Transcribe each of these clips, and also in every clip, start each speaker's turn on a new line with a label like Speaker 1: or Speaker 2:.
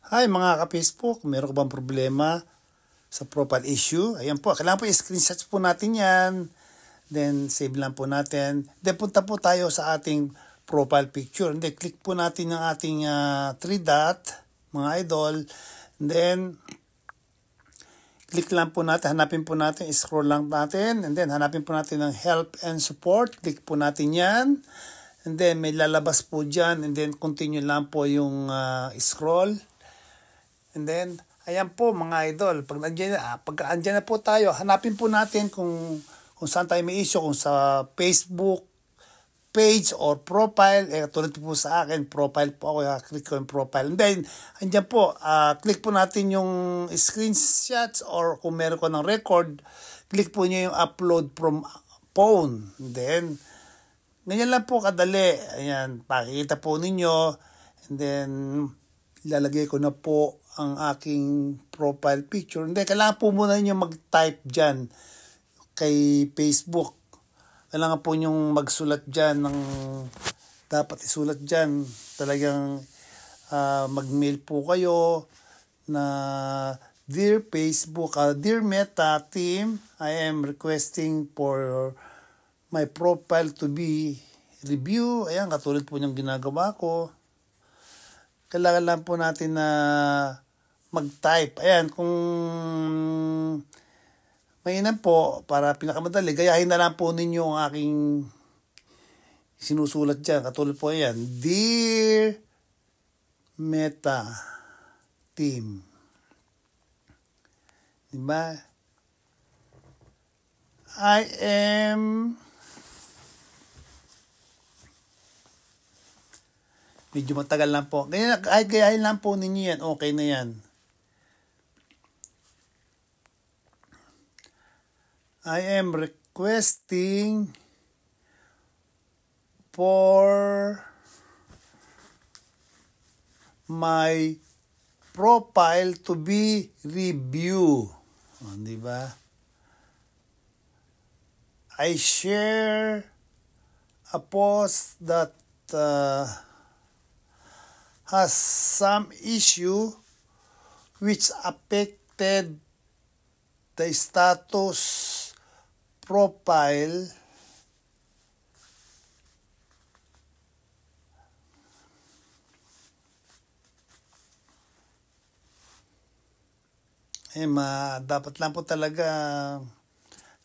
Speaker 1: Hi mga ka-Facebook, meron ka bang problema sa profile issue? Ayan po, kailangan po i-screenshot po natin yan. Then save lang po natin. Then punta po tayo sa ating profile picture. Then click po natin ang ating 3 dot, mga idol. Then click lang po natin, hanapin po natin, scroll lang natin. And then hanapin po natin ng help and support. Click po natin yan. And then may lalabas po dyan. And then continue lang po yung scroll. And then, ayan po mga idol, pag andyan na po tayo, hanapin po natin kung saan tayo may issue, kung sa Facebook page or profile. Tulad po sa akin, profile po ako, click ko yung profile. And then, andyan po, click po natin yung screenshots or kung meron ko ng record, click po nyo yung upload from phone. And then, ganyan lang po kadali. Ayan, pakikita po ninyo. And then, ilalagay ko na po ang aking profile picture. Hindi, kailangan po muna nyo mag-type dyan kay Facebook. Kailangan po nyong magsulat dyan ng dapat isulat dyan. Talagang mag-mail po kayo na Dear Facebook, Dear Meta team, I am requesting for my profile to be review. Ayan, katulad po yung ginagawa ko. Kailangan lang po natin na mag-type. Ayan, kung mainam po, para pinakamadali, gayahin na lang po ninyo ang aking sinusulat dyan. Katulad po yan, Dear Meta Team. Diba? I am medyo matagal lang po. Kahit gayahin lang po ninyo yan, okay na yan. I am requesting for my profile to be review. Di ba? I share a post that has some issue which affected the status profile dapat lang po talaga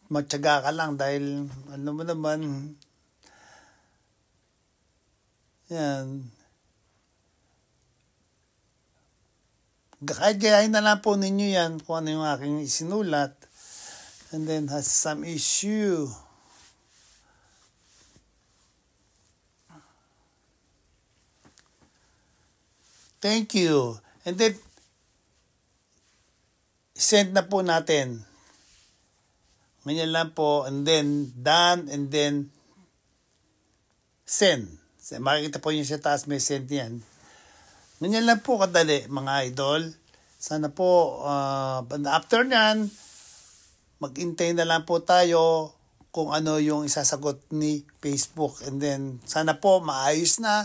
Speaker 1: magtiyaga ka lang dahil ano mo naman yan. Kahit gayahin na lang po ninyo yan kung ano yung aking isinulat. And then has some issue. Thank you. And then, send na po natin. Ganyan lang po. And then, done. And then, send. Makikita po yung sa taas may send yan. Ganyan lang po kadali mga idol. Sana po, after nyan, mag-intay na lang po tayo kung ano yung isasagot ni Facebook. And then, sana po maayos na.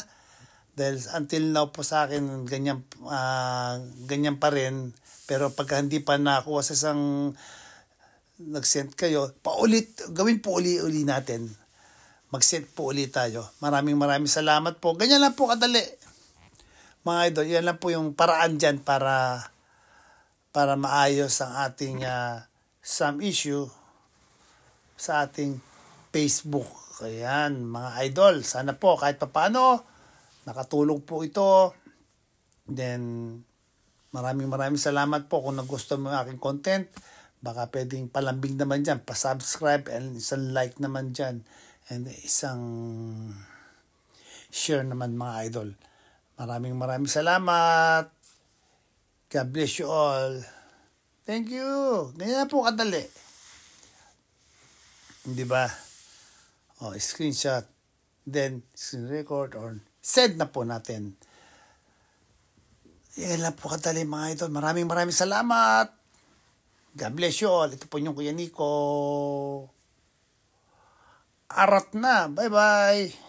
Speaker 1: Dahil until now po sa akin, ganyan pa rin. Pero pagka hindi pa nakuha sa isang nag-send kayo, gawin po uli natin. Mag-send po uli tayo. Maraming salamat po. Ganyan lang po kadali. Mga idol, yan lang po yung paraan dyan para maayos ang ating some issue sa ating Facebook. Ayan, mga idol. Sana po kahit papaano nakatulong po ito. Then, maraming salamat po kung nagustuhan mo yung aking content. Baka pwedeng palambing naman dyan. Pa-subscribe and isang like naman dyan. And isang share naman mga idol. Maraming salamat. God bless you all. Thank you. Ganyan na po kadali. Di ba? Screenshot. Then, screen record or send na po natin. Yan lang po kadali mga idol. Maraming salamat. God bless you all. Ito po yung Kuya Nico. Arat na. Bye-bye.